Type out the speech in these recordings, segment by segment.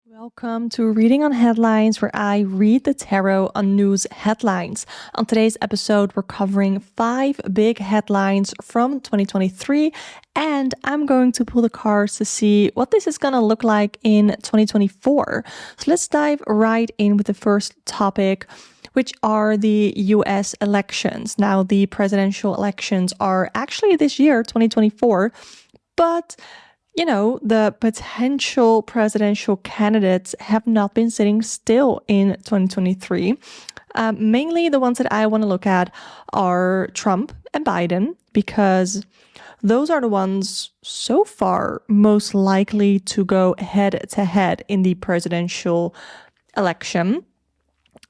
Welcome to Reading on Headlines, where I read the tarot on news headlines. On today's episode, we're covering 5 big headlines from 2023, and I'm going to pull the cards to see what this is going to look like in 2024. So let's dive right in with the first topic, which are the US elections. Now, the presidential elections are actually this year, 2024, but the potential presidential candidates have not been sitting still in 2023. Mainly the ones that I want to look at are Trump and Biden, because those are the ones so far most likely to go head to head in the presidential election.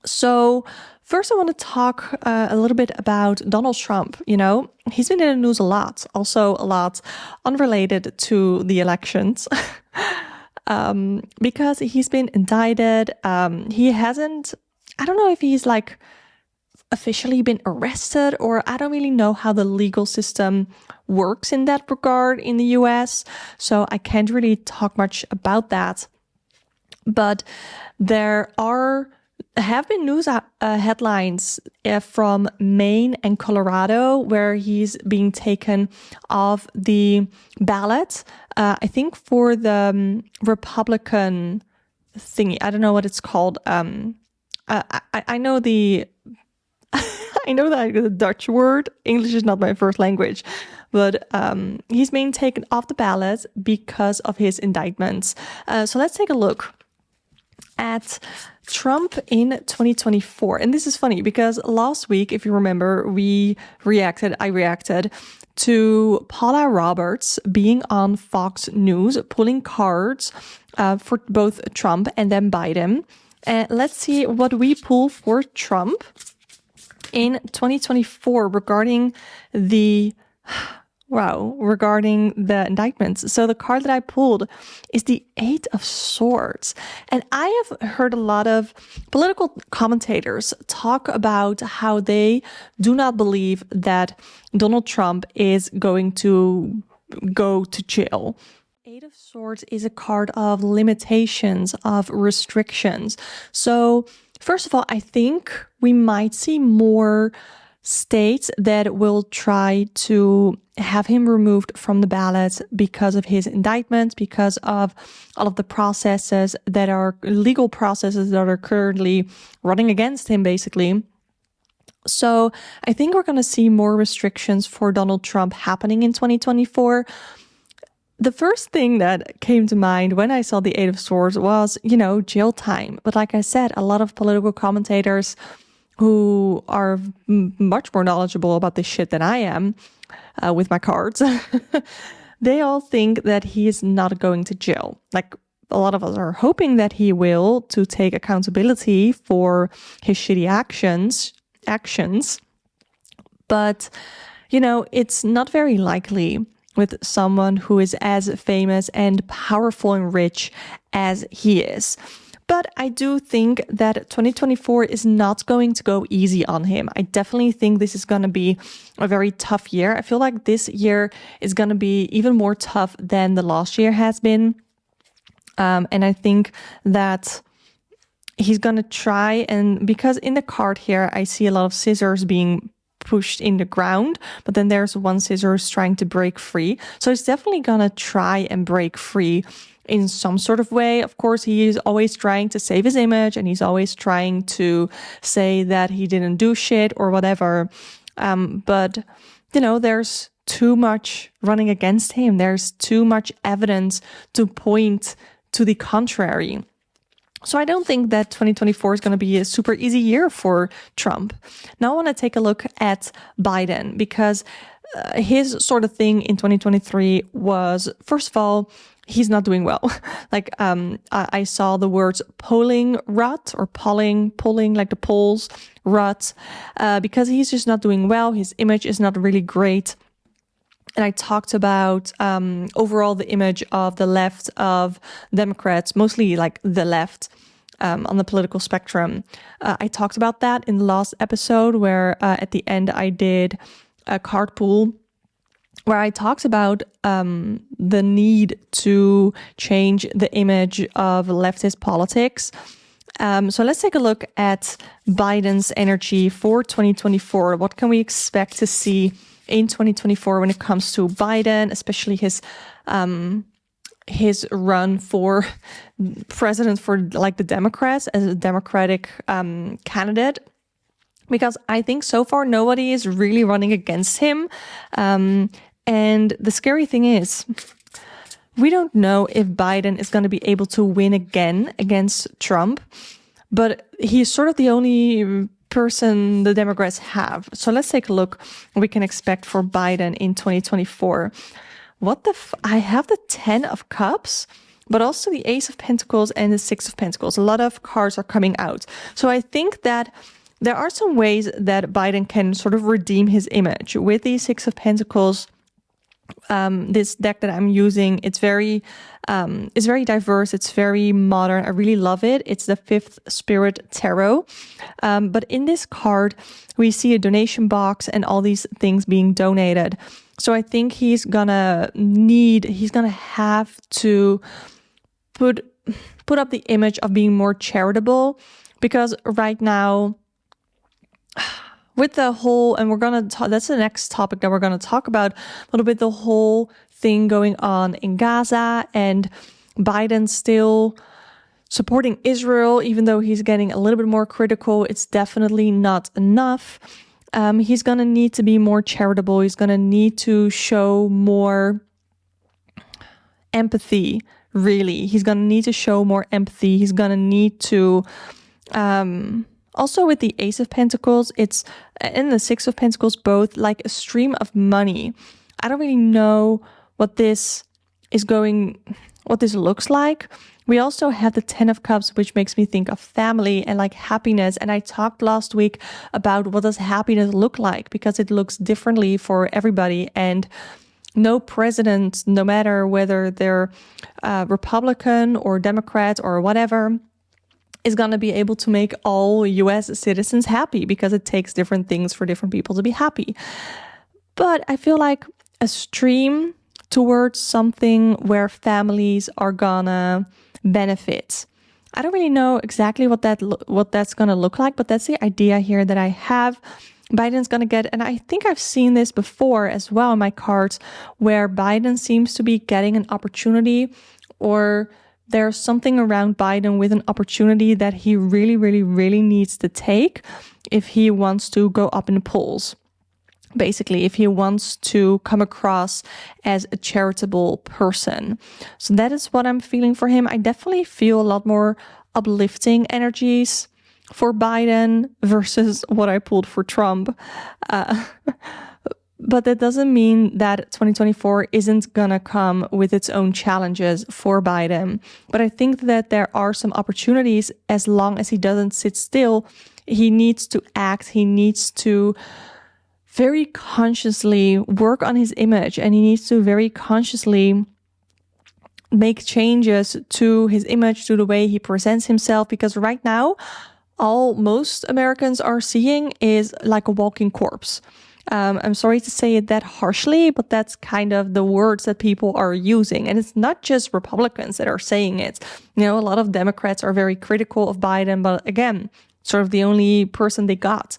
So first, I want to talk a little bit about Donald Trump. He's been in the news a lot, also a lot unrelated to the elections, because he's been indicted. He hasn't, I don't know if he's officially been arrested, or I don't really know how the legal system works in that regard in the US. So I can't really talk much about that. But there have been news headlines from Maine and Colorado where he's being taken off the ballot. I think for the Republican thingy. I don't know what it's called. I know the I know the Dutch word. English is not my first language, but he's being taken off the ballot because of his indictments. So let's take a look at Trump in 2024. And this is funny because last week, if you remember, I reacted to Paula Roberts being on Fox News, pulling cards for both Trump and then Biden. And let's see what we pull for Trump in 2024 regarding the indictments. So the card that I pulled is the 8 of Swords. And I have heard a lot of political commentators talk about how they do not believe that Donald Trump is going to go to jail. 8 of Swords is a card of limitations, of restrictions. So first of all, I think we might see more states that will try to have him removed from the ballot because of his indictments, because of all of the legal processes that are currently running against him, basically. So I think we're going to see more restrictions for Donald Trump happening in 2024. The first thing that came to mind when I saw the 8 of Swords was, jail time. But like I said, a lot of political commentators who are much more knowledgeable about this shit than I am with my cards, they all think that he is not going to jail. Like, a lot of us are hoping that he will, to take accountability for his shitty actions. But, it's not very likely with someone who is as famous and powerful and rich as he is. But I do think that 2024 is not going to go easy on him. I definitely think this is going to be a very tough year. I feel like this year is going to be even more tough than the last year has been. And I think that he's going to try, and because in the card here, I see a lot of scissors being pushed in the ground, but then there's one scissors trying to break free. So he's definitely going to try and break free in some sort of way. Of course, he is always trying to save his image, and he's always trying to say that he didn't do shit or whatever. But, there's too much running against him. There's too much evidence to point to the contrary. So I don't think that 2024 is going to be a super easy year for Trump. Now I want to take a look at Biden, because his sort of thing in 2023 was, first of all, he's not doing well. I saw the words polling rut or polling, like the polls rut, because he's just not doing well. His image is not really great. And I talked about overall the image of the left of Democrats, mostly like the left on the political spectrum. I talked about that in the last episode where at the end I did a card pool where I talked about the need to change the image of leftist politics. So let's take a look at Biden's energy for 2024. What can we expect to see in 2024 when it comes to Biden, especially his run for president for like the Democrats as a Democratic candidate? Because I think so far nobody is really running against him. And the scary thing is, we don't know if Biden is going to be able to win again against Trump, but he's sort of the only person the Democrats have. So let's take a look what we can expect for Biden in 2024. I have the 10 of Cups, but also the Ace of Pentacles and the Six of Pentacles. A lot of cards are coming out. So I think that there are some ways that Biden can sort of redeem his image. With the Six of Pentacles, this deck that I'm using, it's very diverse. It's very modern. I really love it. It's the Fifth Spirit Tarot. But in this card, we see a donation box and all these things being donated. So I think he's gonna have to put up the image of being more charitable, because right now, with the whole, and that's the next topic that we're going to talk about a little bit, the whole thing going on in Gaza, and Biden still supporting Israel, even though he's getting a little bit more critical. It's definitely not enough. He's going to need to be more charitable. He's going to need to show more empathy, really. He's going to need to show more empathy. He's going to need to, also with the Ace of Pentacles, it's in the Six of Pentacles, both like a stream of money. I don't really know what this looks like. We also have the 10 of Cups, which makes me think of family and like happiness. And I talked last week about what does happiness look like, because it looks differently for everybody. And no president, no matter whether they're Republican or Democrat or whatever, is going to be able to make all US citizens happy, because it takes different things for different people to be happy. But I feel like a stream towards something where families are gonna benefit. I don't really know exactly what that's gonna look like, but that's the idea here that I have. Biden's gonna get, and I think I've seen this before as well in my cards, where Biden seems to be getting an opportunity, or there's something around Biden with an opportunity that he really, really, really needs to take if he wants to go up in the polls. Basically, if he wants to come across as a charitable person. So that is what I'm feeling for him. I definitely feel a lot more uplifting energies for Biden versus what I pulled for Trump. But that doesn't mean that 2024 isn't gonna come with its own challenges for Biden. But I think that there are some opportunities as long as he doesn't sit still. He needs to act. He needs to very consciously work on his image, and he needs to very consciously make changes to his image, to the way he presents himself, because right now, all most Americans are seeing is like a walking corpse. I'm sorry to say it that harshly, but that's kind of the words that people are using. And it's not just Republicans that are saying it. You know, a lot of Democrats are very critical of Biden, but again, sort of the only person they got.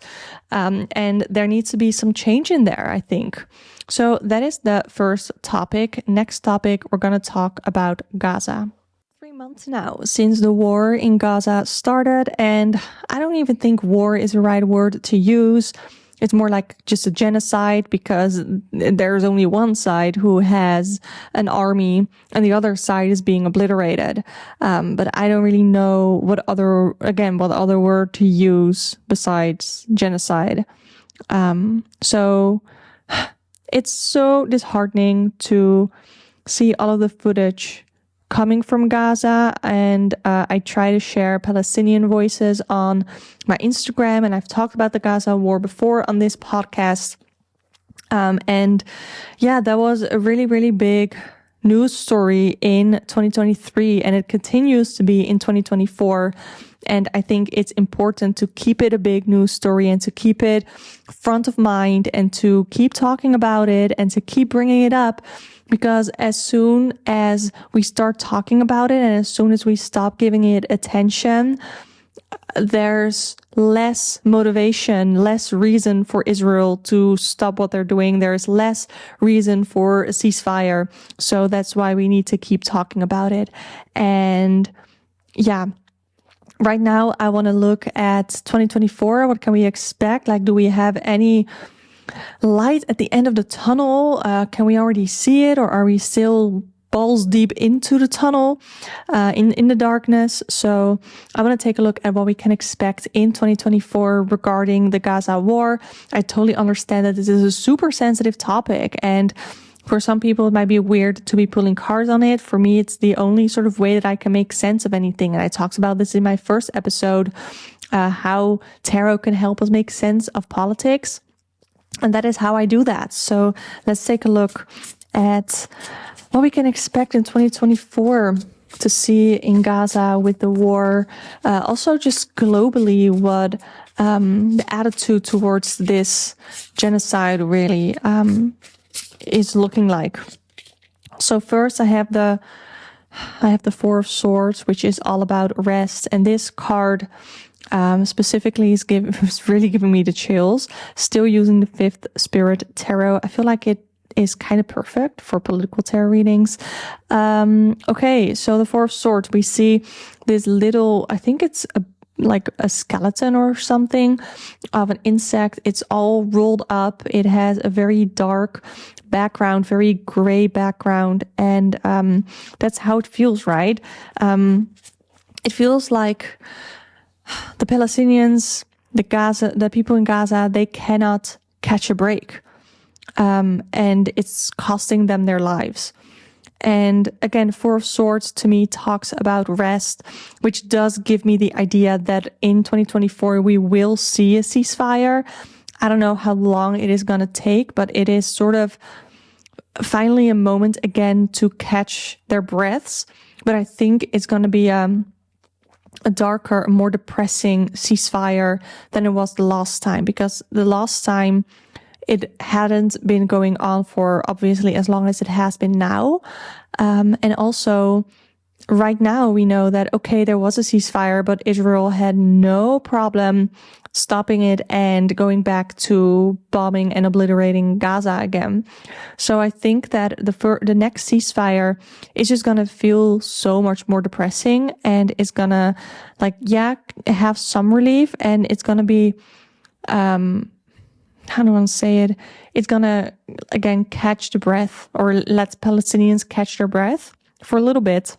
And there needs to be some change in there, I think. So that is the first topic. Next topic, we're going to talk about Gaza. 3 months now since the war in Gaza started, and I don't even think war is the right word to use. It's more like just a genocide, because there's only one side who has an army and the other side is being obliterated. But I don't really know what other word to use besides genocide. So it's so disheartening to see all of the footage coming from Gaza, and I try to share Palestinian voices on my Instagram, and I've talked about the Gaza war before on this podcast. And yeah, that was a really, really big news story in 2023, and it continues to be in 2024. And I think it's important to keep it a big news story and to keep it front of mind and to keep talking about it and to keep bringing it up, because as soon as we start talking about it and as soon as we stop giving it attention, there's less motivation, less reason for Israel to stop what they're doing. There's less reason for a ceasefire. So that's why we need to keep talking about it. And yeah, right now I want to look at 2024. What can we expect? Like, do we have any light at the end of the tunnel? Can we already see it, or are we still balls deep into the tunnel, in the darkness? So I want to take a look at what we can expect in 2024 regarding the Gaza war. I totally understand that this is a super sensitive topic, and for some people it might be weird to be pulling cards on it. For me, it's the only sort of way that I can make sense of anything. And I talked about this in my first episode, how tarot can help us make sense of politics. And that is how I do that. So let's take a look at what we can expect in 2024 to see in Gaza with the war. Also just globally, what the attitude towards this genocide really is looking like. So first I have the Four of Swords, which is all about rest. And this card specifically is really giving me the chills. Still using the Fifth Spirit Tarot. I feel like it is kind of perfect for political tarot readings. Okay, so the Four of Swords, we see this little, I think it's like a skeleton or something of an insect. It's all rolled up. It has a very dark background, very gray background, and that's how it feels, right? It feels like the Palestinians, the people in Gaza, they cannot catch a break. And it's costing them their lives. And again, Four of Swords to me talks about rest, which does give me the idea that in 2024 we will see a ceasefire. I don't know how long it is going to take, but it is sort of finally a moment again to catch their breaths. But I think it's going to be a darker, more depressing ceasefire than it was the last time, because the last time it hadn't been going on for obviously as long as it has been now. And also right now we know that, okay, there was a ceasefire, but Israel had no problem stopping it and going back to bombing and obliterating Gaza again. So I think that the next ceasefire is just going to feel so much more depressing, and it's going to have some relief, and it's going to be, how do I want to say it? It's going to, again, catch the breath, or let Palestinians catch their breath for a little bit.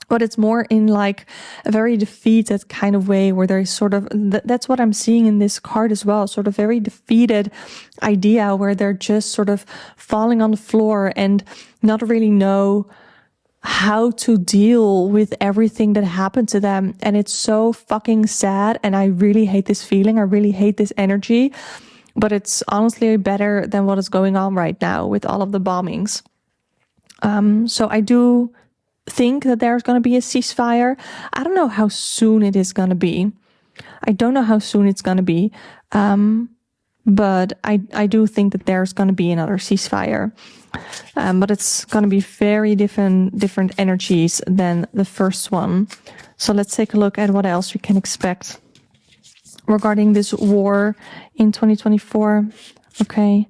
But it's more in like a very defeated kind of way, where there's sort of, that's what I'm seeing in this card as well, sort of very defeated idea where they're just sort of falling on the floor and not really know how to deal with everything that happened to them. And it's so fucking sad. And I really hate this feeling. I really hate this energy. But it's honestly better than what is going on right now with all of the bombings. So I do think that there's going to be a ceasefire. I don't know how soon it is going to be. I don't know how soon it's going to be. But I do think that there's going to be another ceasefire. But it's going to be very different energies than the first one. So let's take a look at what else we can expect regarding this war in 2024. Okay.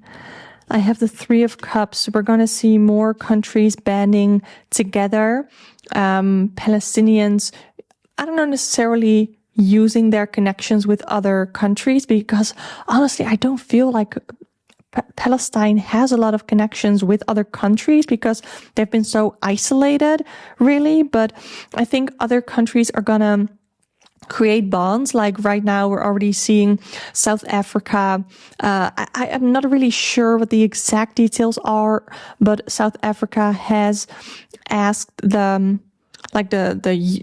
I have the Three of Cups. We're going to see more countries banding together. Palestinians, I don't know, necessarily using their connections with other countries, because honestly, I don't feel like Palestine has a lot of connections with other countries because they've been so isolated, really. But I think other countries are going to create bonds. Like right now, we're already seeing South Africa. I am not really sure what the exact details are, but South Africa has asked the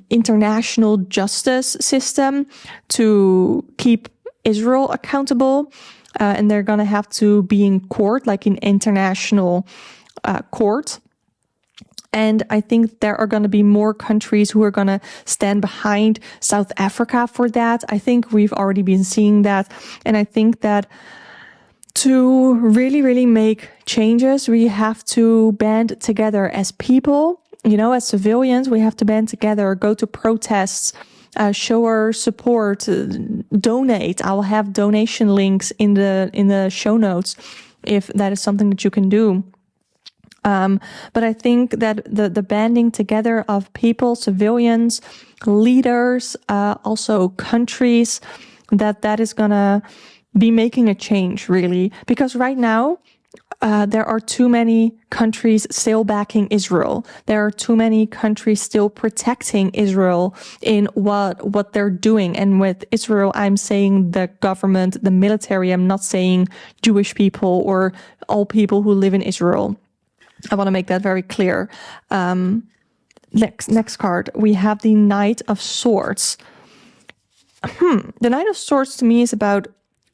international justice system to keep Israel accountable, and they're going to have to be in court, like in international court. And I think there are going to be more countries who are going to stand behind South Africa for that. I think we've already been seeing that. And I think that to really, really make changes, we have to band together as people, as civilians. We have to band together, go to protests, show our support, donate. I will have donation links in the show notes if that is something that you can do. But I think that the banding together of people, civilians, leaders, also countries, that is gonna be making a change, really. Because right now, there are too many countries still backing Israel. There are too many countries still protecting Israel in what they're doing. And with Israel, I'm saying the government, the military. I'm not saying Jewish people or all people who live in Israel. I want to make that very clear. Next card, we have the Knight of Swords. The Knight of Swords to me is about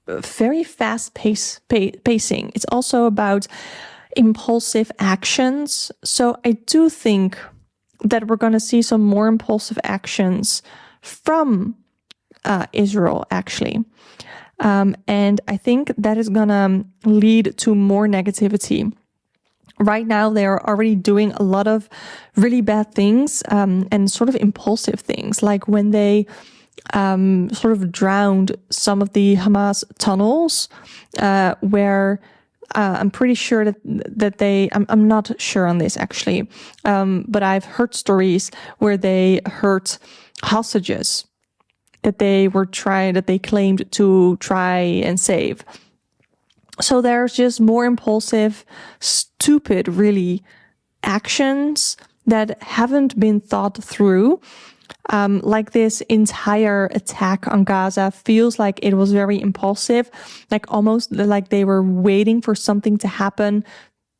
very fast pacing. It's also about impulsive actions. So I do think that we're going to see some more impulsive actions from Israel, actually. And I think that is going to lead to more negativity. Right now, they're already doing a lot of really bad things and sort of impulsive things, like when they sort of drowned some of the Hamas tunnels, where I'm pretty sure that I'm not sure on this actually, but I've heard stories where they hurt hostages that they claimed to try and save. So there's just more impulsive, stupid, really, actions that haven't been thought through. Like this entire attack on Gaza feels like it was very impulsive, like almost like they were waiting for something to happen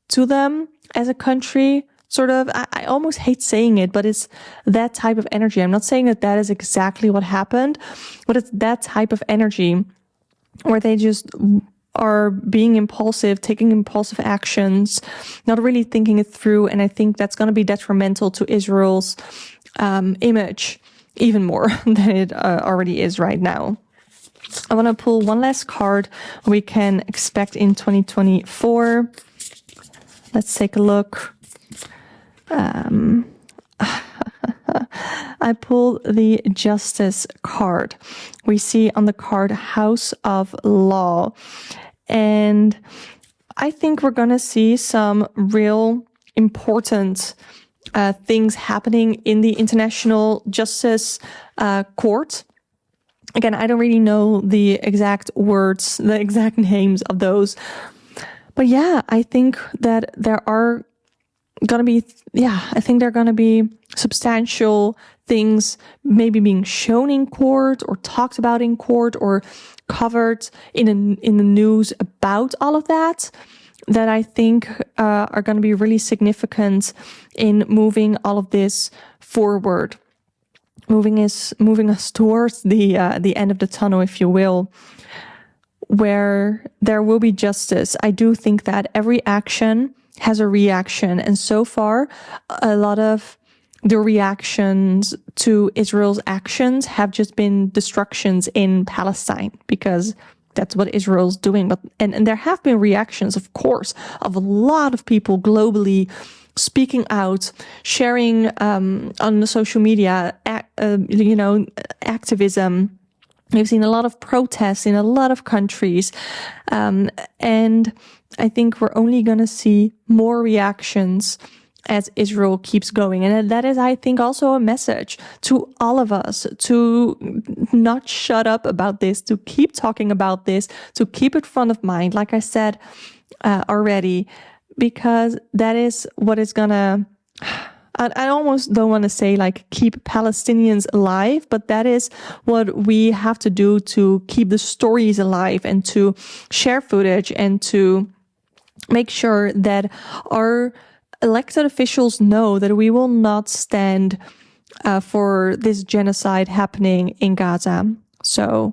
to them as a country. Sort of, I almost hate saying it, but it's that type of energy. I'm not saying that is exactly what happened, but it's that type of energy where they just are being impulsive, taking impulsive actions, not really thinking it through. And I think that's going to be detrimental to Israel's image even more than it already is right now. I want to pull one last card we can expect in 2024. Let's take a look. I pulled the Justice card. We see on the card House of Law. And I think we're going to see some real important things happening in the International Justice Court. Again, I don't really know the exact words, the exact names of those. But yeah, I think that there are going to be, I think there are going to be substantial things maybe being shown in court or talked about in court or covered in the news about all of that I think are going to be really significant in moving all of this forward, moving us towards the end of the tunnel, if you will, where there will be justice. I do think that every action has a reaction, and so far, a lot of the reactions to Israel's actions have just been destructions in Palestine, because that's what Israel's doing. But and there have been reactions, of course, of a lot of people globally speaking out, sharing on the social media, activism. We've seen a lot of protests in a lot of countries, and I think we're only going to see more reactions as Israel keeps going. And that is, I think, also a message to all of us to not shut up about this, to keep talking about this, to keep it front of mind, like I said already, because that is what is going to... I almost don't want to say like keep Palestinians alive, but that is what we have to do to keep the stories alive and to share footage and to make sure that our elected officials know that we will not stand for this genocide happening in Gaza. So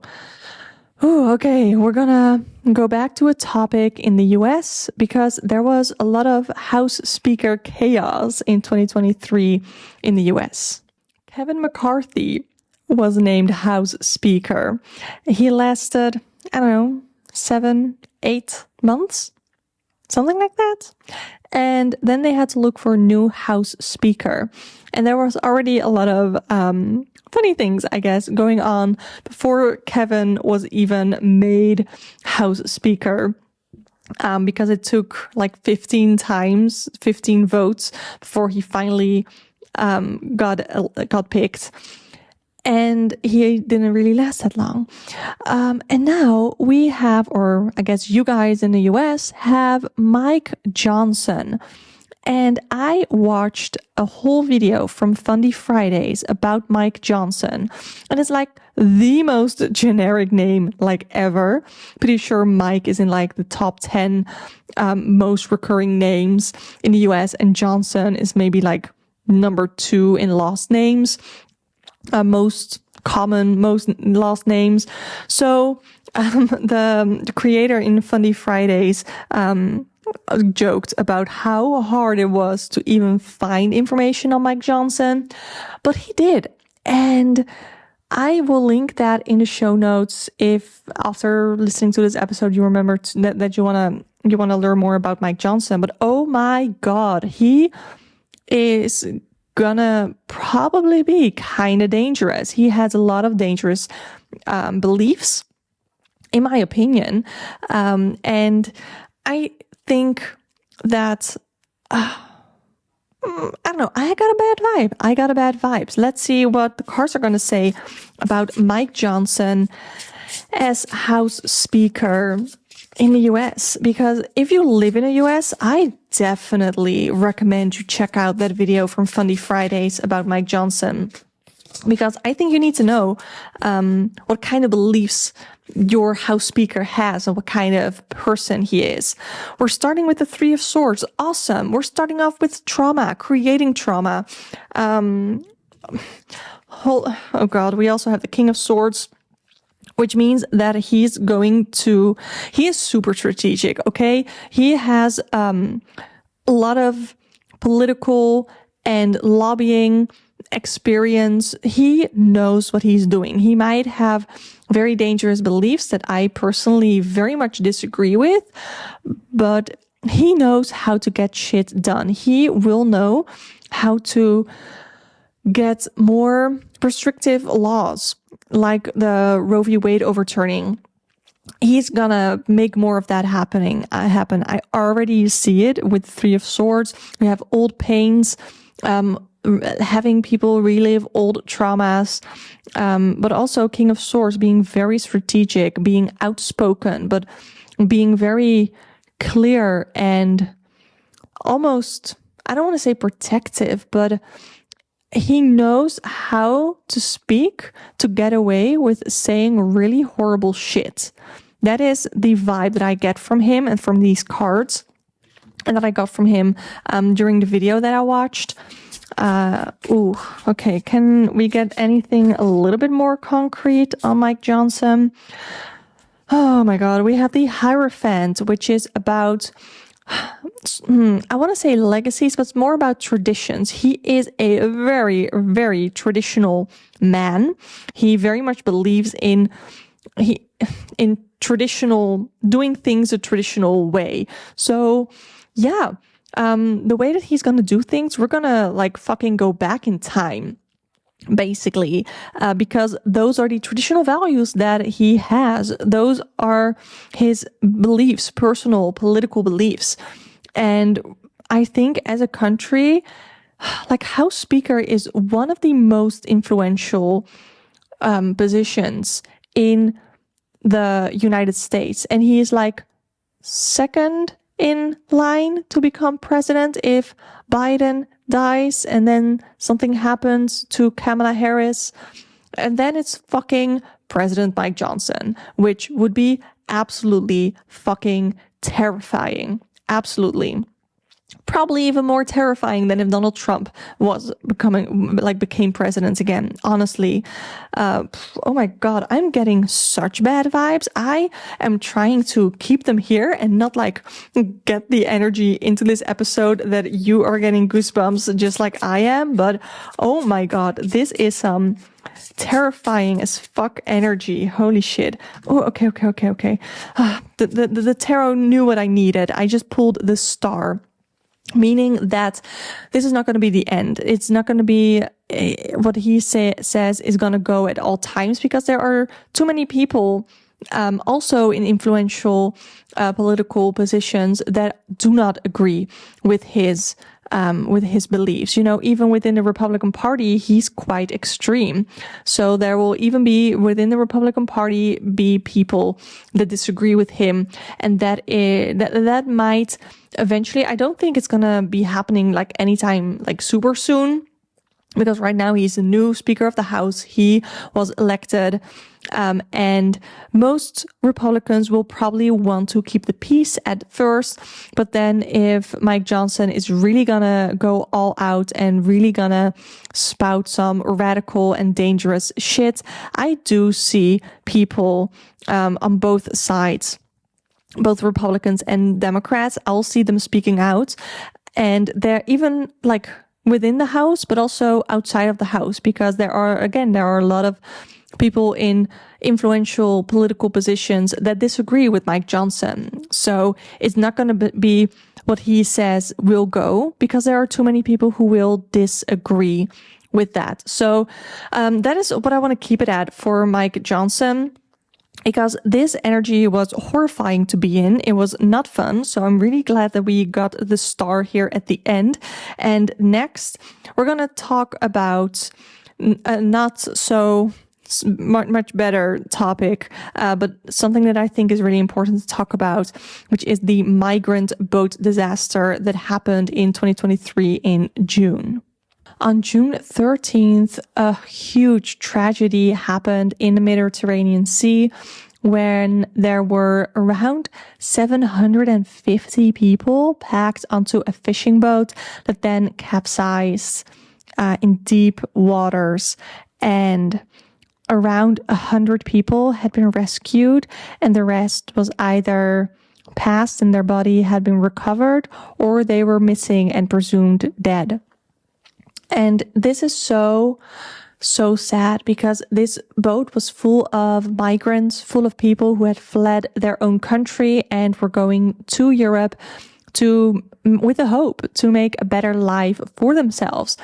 Ooh, okay, we're gonna go back to a topic in the US because there was a lot of House Speaker chaos in 2023 in the US. Kevin McCarthy was named House Speaker. He lasted, I don't know, 7, 8 months, something like that. And then they had to look for a new House Speaker. And there was already a lot of funny things, I guess, going on before Kevin was even made House Speaker. Because it took like 15 votes before he finally got picked. And he didn't really last that long. And now we have, or I guess you guys in the US have Mike Johnson. And I watched a whole video from Fundy Fridays about Mike Johnson. And it's like the most generic name like ever. Pretty sure Mike is in like the top 10 most recurring names in the US. And Johnson is maybe like number 2 in last names. Most common, most last names. So the creator in Fundy Fridays joked about how hard it was to even find information on Mike Johnson, but he did. And I will link that in the show notes if after listening to this episode you remember that you want to learn more about Mike Johnson. But oh my God, he is gonna probably be kind of dangerous. He has a lot of dangerous beliefs, in my opinion. And I think that, I don't know, I got a bad vibe. Let's see what the cards are going to say about Mike Johnson as House Speaker in the US, because if you live in the US, I definitely recommend you check out that video from Fundy Fridays about Mike Johnson, because I think you need to know what kind of beliefs your House Speaker has and what kind of person he is. We're starting with the 3 of Swords. Awesome. We're starting off with trauma, creating trauma. Oh God, we also have the King of Swords, which means that he is super strategic, okay? He has a lot of political and lobbying experience. He knows what he's doing. He might have very dangerous beliefs that I personally very much disagree with, but he knows how to get shit done. He will know how to get more restrictive laws, like the Roe v. Wade overturning. He's gonna make more of that happen. I already see it with 3 of Swords. We have old pains, having people relive old traumas, but also King of Swords being very strategic, being outspoken, but being very clear and almost, I don't want to say protective, but he knows how to speak to get away with saying really horrible shit. That is the vibe that I get from him and from these cards, and that I got from him during the video that I watched. Okay. Can we get anything a little bit more concrete on Mike Johnson? Oh my God. We have the Hierophant, which is about, I want to say legacies, but it's more about traditions. He is a very, very traditional man. He very much believes in traditional, doing things a traditional way. So yeah, the way that he's going to do things, we're going to like fucking go back in time, basically, because those are the traditional values that he has. Those are his beliefs, personal political beliefs. And I think as a country, like House Speaker is one of the most influential positions in the United States. And he is like second in line to become president if Biden dies and then something happens to Kamala Harris. And then it's fucking President Mike Johnson, which would be absolutely fucking terrifying. Absolutely. probably even more terrifying than if Donald Trump became president again. Honestly, oh my God, I'm getting such bad vibes. I am trying to keep them here and not like get the energy into this episode that you are getting goosebumps just like I am. But oh my God, this is some terrifying as fuck energy. Holy shit. Oh, okay. The tarot knew what I needed. I just pulled the star, meaning that this is not going to be the end. It's not going to be what he says is going to go at all times, because there are too many people also in influential political positions that do not agree with his beliefs. You know, even within the Republican Party, he's quite extreme. So there will even be within the Republican Party be people that disagree with him, and that might eventually. I don't think it's gonna be happening like anytime like super soon, because right now he's a new Speaker of the House. He was elected. And most Republicans will probably want to keep the peace at first. But then if Mike Johnson is really gonna go all out and really gonna spout some radical and dangerous shit, I do see people on both sides, both Republicans and Democrats, I'll see them speaking out. And they're even like within the House, but also outside of the House, because there are a lot of people in influential political positions that disagree with Mike Johnson. So it's not going to be what he says will go, because there are too many people who will disagree with that. So that is what I want to keep it at for Mike Johnson, because this energy was horrifying to be in. It was not fun. So I'm really glad that we got the star here at the end. And next, we're going to talk about not so much better topic, but something that I think is really important to talk about, which is the migrant boat disaster that happened in 2023 in June. On June 13th, a huge tragedy happened in the Mediterranean Sea when there were around 750 people packed onto a fishing boat that then capsized in deep waters, and around 100 people had been rescued, and the rest was either passed and their body had been recovered, or they were missing and presumed dead. And this is so sad, because this boat was full of migrants, full of people who had fled their own country and were going to Europe with a hope to make a better life for themselves.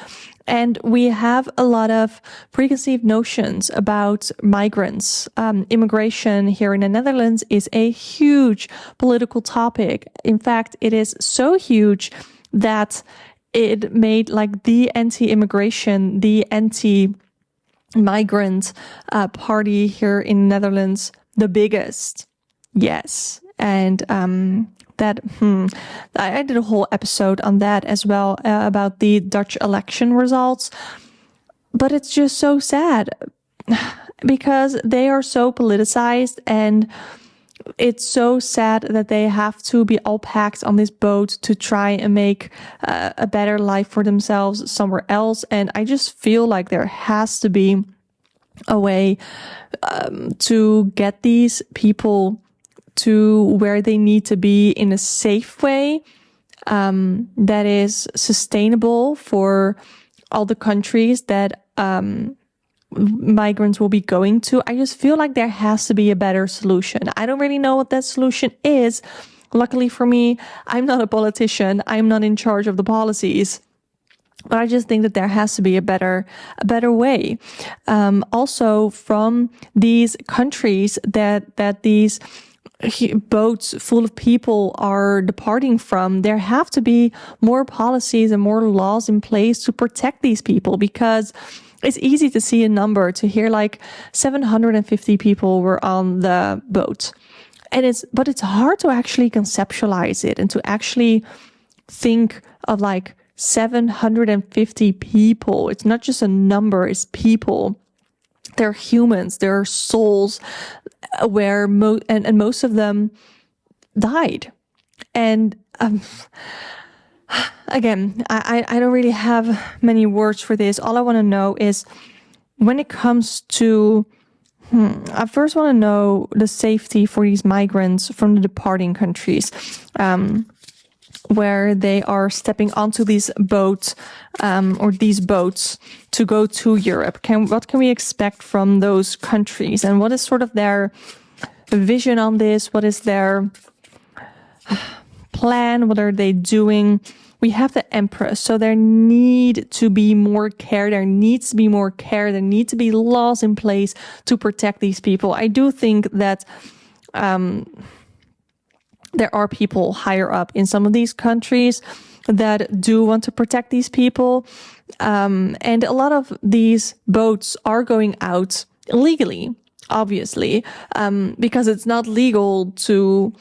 And we have a lot of preconceived notions about migrants. Immigration here in the Netherlands is a huge political topic. In fact, it is so huge that it made like the anti-immigration, the anti-migrant party here in the Netherlands the biggest. Yes. And I did a whole episode on that as well, about the Dutch election results. But it's just so sad because they are so politicized, and it's so sad that they have to be all packed on this boat to try and make a better life for themselves somewhere else. And I just feel like there has to be a way to get these people to where they need to be in a safe way that is sustainable for all the countries that migrants will be going to. I just feel like there has to be a better solution. I don't really know what that solution is. Luckily for me, I'm not a politician. I'm not in charge of the policies. But I just think that there has to be a better way. Also, from these countries that these boats full of people are departing from, there have to be more policies and more laws in place to protect these people, because it's easy to see a number, to hear like 750 people were on the boat. But it's hard to actually conceptualize it and to actually think of like 750 people. It's not just a number, it's people. They're humans, they're souls, where most of them died. And again, I don't really have many words for this. All I want to know is when it comes to, I first want to know the safety for these migrants from the departing countries, where they are stepping onto these boats, or these boats to go to Europe. What can we expect from those countries? And what is sort of their vision on this? What is their plan? What are they doing? We have the Empress, so there need to be more care. There needs to be more care. There need to be laws in place to protect these people. I do think that there are people higher up in some of these countries that do want to protect these people. And a lot of these boats are going out illegally, obviously, because it's not legal to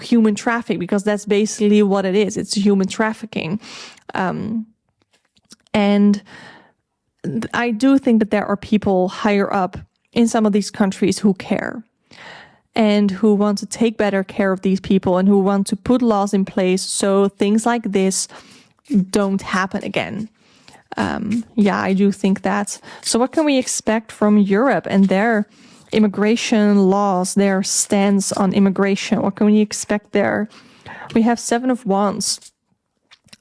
human traffic, because that's basically what it is. It's human trafficking. And I do think that there are people higher up in some of these countries who care and who want to take better care of these people and who want to put laws in place so things like this don't happen again. I do think that. So what can we expect from Europe and their immigration laws, their stance on immigration? What can we expect there? We have Seven of Wands,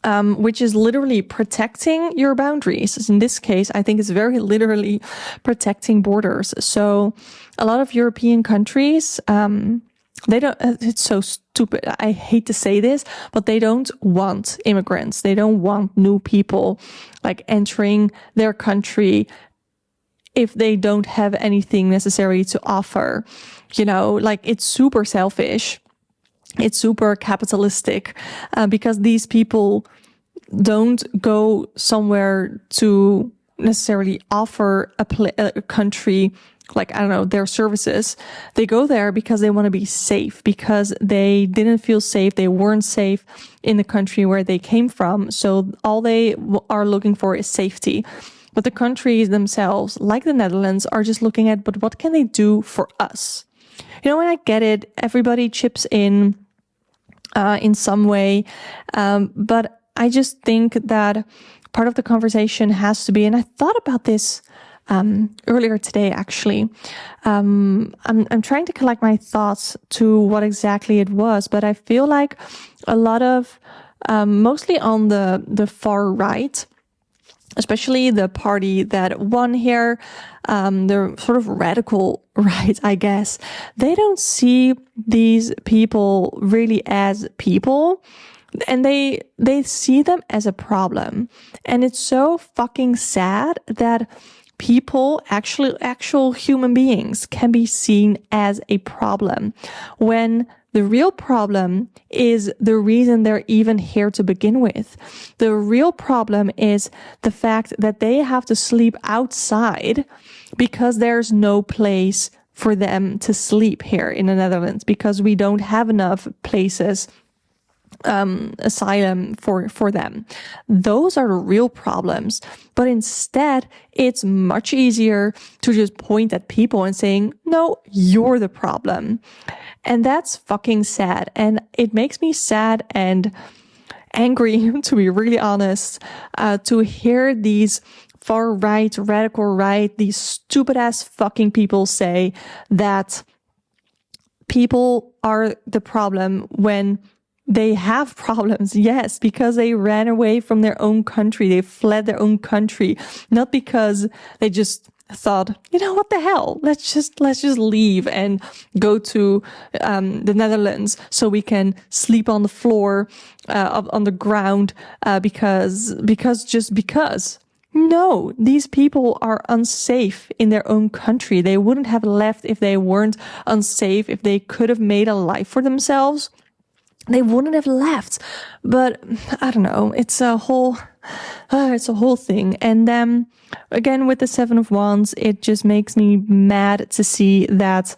which is literally protecting your boundaries. In this case, I think it's very literally protecting borders. So a lot of European countries, they don't, it's so stupid. I hate to say this, but they don't want immigrants. They don't want new people like entering their country if they don't have anything necessary to offer. You know, like it's super selfish. It's super capitalistic, because these people don't go somewhere to necessarily offer a country, like, I don't know, their services. They go there because they want to be safe, because they didn't feel safe. They weren't safe in the country where they came from. So all they are looking for is safety. But the countries themselves, like the Netherlands, are just looking at, but what can they do for us? You know, and I get it. Everybody chips in some way. But I just think that part of the conversation has to be, and I thought about this earlier today, actually. I'm trying to collect my thoughts to what exactly it was, but I feel like a lot of, mostly on the far right, especially the party that won here, the sort of radical right, I guess, they don't see these people really as people, and they see them as a problem. And it's so fucking sad that people, actual human beings, can be seen as a problem when the real problem is the reason they're even here to begin with. The real problem is the fact that they have to sleep outside because there's no place for them to sleep here in the Netherlands, because we don't have enough places, asylum for them. Those are the real problems. But instead, it's much easier to just point at people and saying, no, you're the problem. And that's fucking sad. And it makes me sad and angry, to be really honest, to hear these far right, radical right, these stupid ass fucking people say that people are the problem when they have problems. Yes, because they ran away from their own country. They fled their own country, not because they just thought, you know, what the hell? Let's just leave and go to the Netherlands so we can sleep on the floor, on the ground, because. No, these people are unsafe in their own country. They wouldn't have left if they weren't unsafe. If they could have made a life for themselves, they wouldn't have left. But I don't know. It's a whole thing. And then again, with the Seven of Wands, it just makes me mad to see that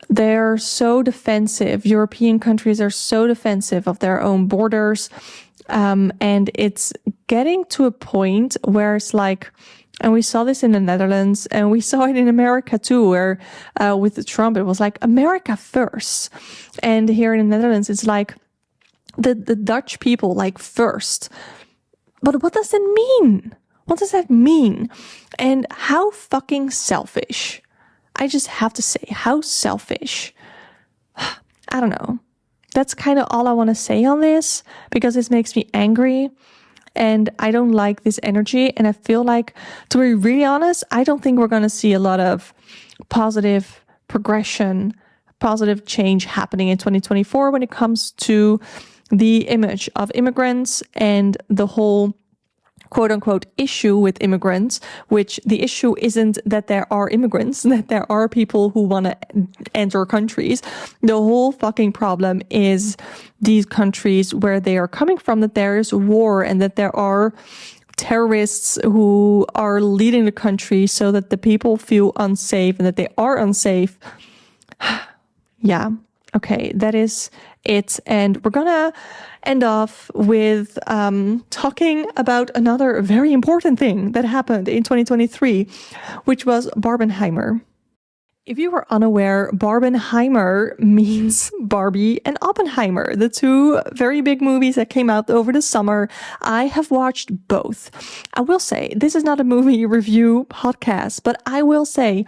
they're so defensive. European countries are so defensive of their own borders. And it's getting to a point where it's like, and we saw this in the Netherlands and we saw it in America too, where with Trump, it was like America first. And here in the Netherlands, it's like, the Dutch people like first. But what does that mean? What does that mean? And how fucking selfish. I just have to say, how selfish. I don't know. That's kind of all I want to say on this, because this makes me angry and I don't like this energy. And I feel like, to be really honest, I don't think we're going to see a lot of positive progression, positive change happening in 2024 when it comes to the image of immigrants and the whole quote unquote issue with immigrants, which the issue isn't that there are immigrants, that there are people who want to enter countries. The whole fucking problem is these countries where they are coming from, that there is war and that there are terrorists who are leading the country so that the people feel unsafe and that they are unsafe. Yeah. Okay, that is it. And we're gonna end off with talking about another very important thing that happened in 2023, which was Barbenheimer. If you were unaware, Barbenheimer means Barbie and Oppenheimer, the two very big movies that came out over the summer. I have watched both. I will say, this is not a movie review podcast, but I will say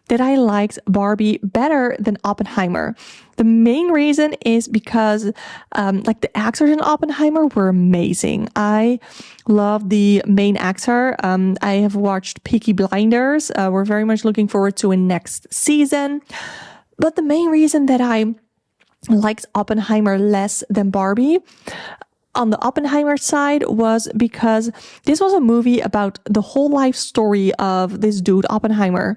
that I liked Barbie better than Oppenheimer. The main reason is because the actors in Oppenheimer were amazing. I love the main actor. I have watched Peaky Blinders. We're very much looking forward to a next season. But the main reason that I liked Oppenheimer less than Barbie on the Oppenheimer side was because this was a movie about the whole life story of this dude, Oppenheimer.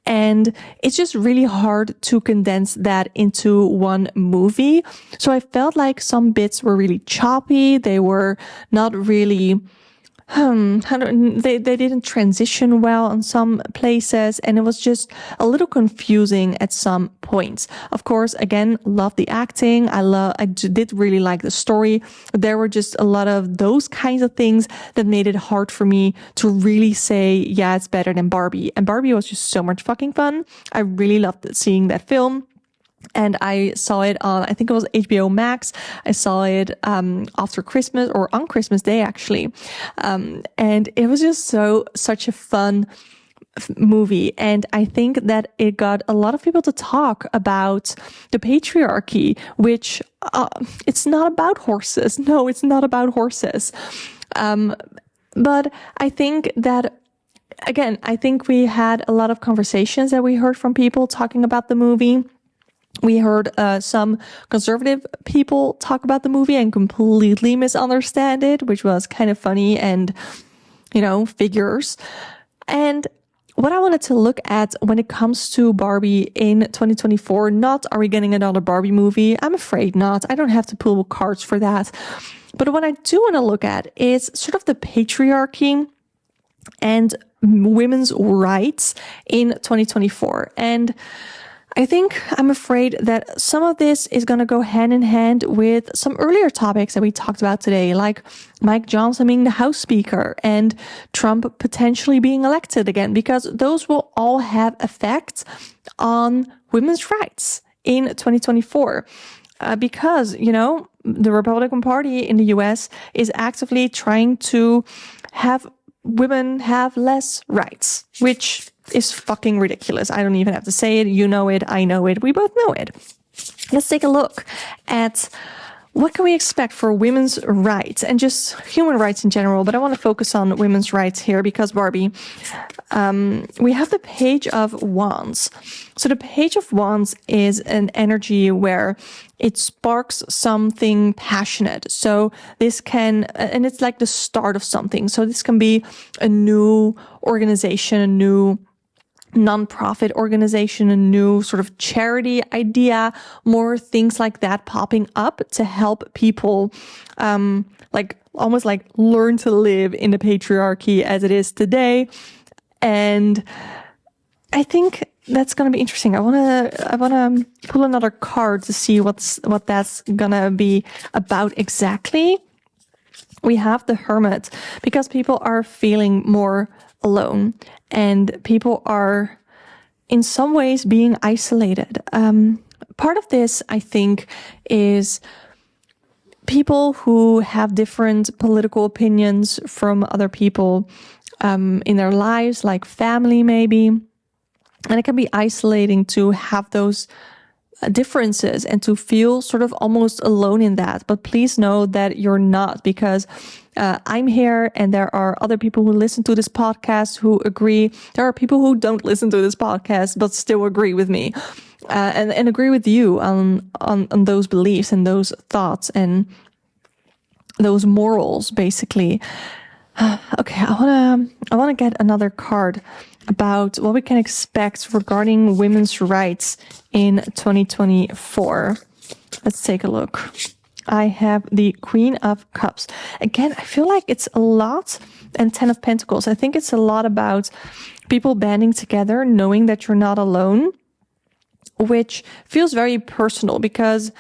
And it's just really hard to condense that into one movie. So I felt like some bits were really choppy. They were not really, they didn't transition well in some places. And it was just a little confusing at some points. Of course, again, love the acting. I did really like the story. There were just a lot of those kinds of things that made it hard for me to really say, yeah, it's better than Barbie. And Barbie was just so much fucking fun. I really loved seeing that film. And I saw it on, I think it was HBO Max. I saw it after Christmas, or on Christmas Day, actually. And it was just such a fun movie. And I think that it got a lot of people to talk about the patriarchy, which it's not about horses. No, it's not about horses. But I think that, again, I think we had a lot of conversations that we heard from people talking about the movie. We heard some conservative people talk about the movie and completely misunderstand it, which was kind of funny and, figures. And what I wanted to look at when it comes to Barbie in 2024, not are we getting another Barbie movie? I'm afraid not. I don't have to pull cards for that. But what I do want to look at is sort of the patriarchy and women's rights in 2024. And I'm afraid that some of this is going to go hand in hand with some earlier topics that we talked about today, like Mike Johnson being the House Speaker and Trump potentially being elected again, because those will all have effects on women's rights in 2024. Because, the Republican Party in the US is actively trying to have women have less rights, which is fucking ridiculous. I don't even have to say it. You know it. I know it. We both know it. Let's take a look at what can we expect for women's rights and just human rights in general. But I want to focus on women's rights here because Barbie, we have the Page of Wands. So the Page of Wands is an energy where it sparks something passionate. So this can, and it's like the start of something. So this can be a new organization, a new nonprofit organization, a new sort of charity idea, more things like that popping up to help people, almost like learn to live in the patriarchy as it is today. And I think that's going to be interesting. I want to pull another card to see what that's going to be about exactly. We have the Hermit because people are feeling more alone and people are in some ways being isolated. Part of this, I think, is people who have different political opinions from other people in their lives, like family maybe. And it can be isolating to have those differences and to feel sort of almost alone in that. But please know that you're not, because I'm here and there are other people who listen to this podcast who agree. There are people who don't listen to this podcast but still agree with me and agree with you on those beliefs and those thoughts and those morals, basically. Okay, I wanna get another card about what we can expect regarding women's rights in 2024. Let's take a look. I have the Queen of Cups. Again, I feel like it's a lot, and 10 of Pentacles. I think it's a lot about people banding together, knowing that you're not alone, which feels very personal because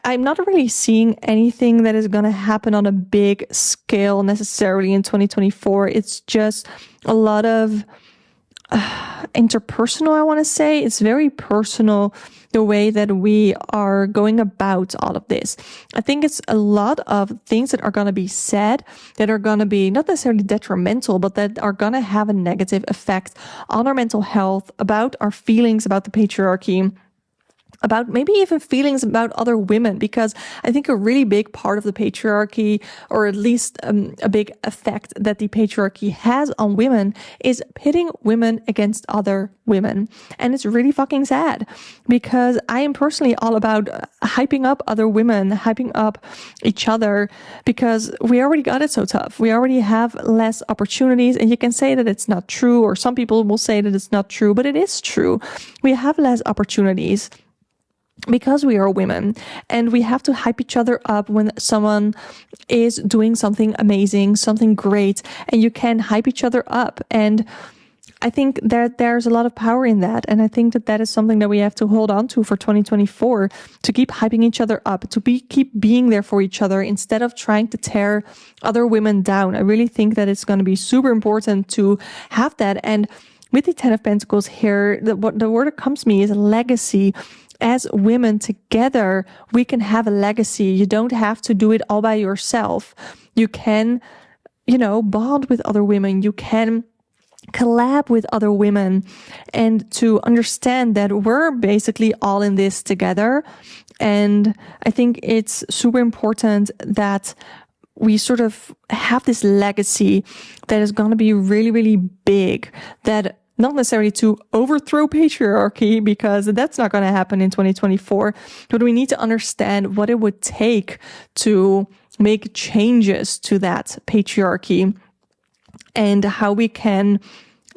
I'm not really seeing anything that is going to happen on a big scale necessarily in 2024. It's just a lot of interpersonal, I want to say. It's very personal, the way that we are going about all of this. I think it's a lot of things that are going to be said that are going to be not necessarily detrimental, but that are going to have a negative effect on our mental health, about our feelings about the patriarchy, about maybe even feelings about other women, because I think a really big part of the patriarchy, or at least a big effect that the patriarchy has on women, is pitting women against other women. And it's really fucking sad, because I am personally all about hyping up other women, hyping up each other, because we already got it so tough. We already have less opportunities, and you can say that it's not true, or some people will say that it's not true, but it is true. We have less opportunities because we are women, and we have to hype each other up when someone is doing something amazing, something great, and you can hype each other up. And I think there's a lot of power in that. And I think that is something that we have to hold on to for 2024, to keep hyping each other up, to keep being there for each other instead of trying to tear other women down. I really think that it's going to be super important to have that. And with the 10 of Pentacles here, the word that comes to me is legacy. As women together, we can have a legacy. You don't have to do it all by yourself. You can, bond with other women. You can collab with other women, and to understand that we're basically all in this together. And I think it's super important that we sort of have this legacy that is going to be really, really big, that not necessarily to overthrow patriarchy, because that's not going to happen in 2024, but we need to understand what it would take to make changes to that patriarchy and how we can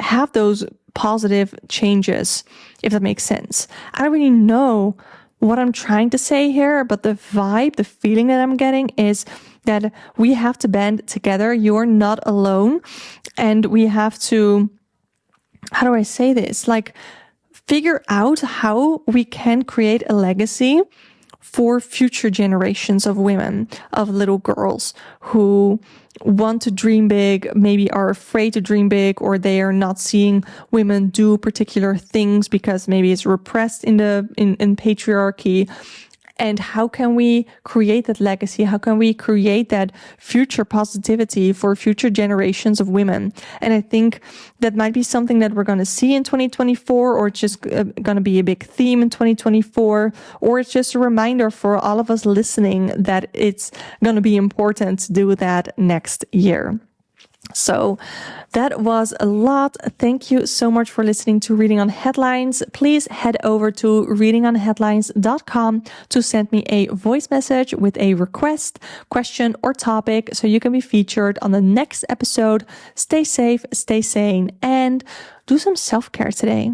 have those positive changes, if that makes sense. I don't really know what I'm trying to say here, but the vibe, the feeling that I'm getting is that we have to band together. You're not alone, and we have to, how do I say this? Like, figure out how we can create a legacy for future generations of women, of little girls who want to dream big, maybe are afraid to dream big, or they are not seeing women do particular things because maybe it's repressed in patriarchy. And how can we create that legacy? How can we create that future positivity for future generations of women? And I think that might be something that we're going to see in 2024, or it's just going to be a big theme in 2024, or it's just a reminder for all of us listening that it's going to be important to do that next year. So that was a lot. Thank you so much for listening to Reading on Headlines. Please head over to readingonheadlines.com to send me a voice message with a request, question, or topic so you can be featured on the next episode. Stay safe, stay sane, and do some self-care today.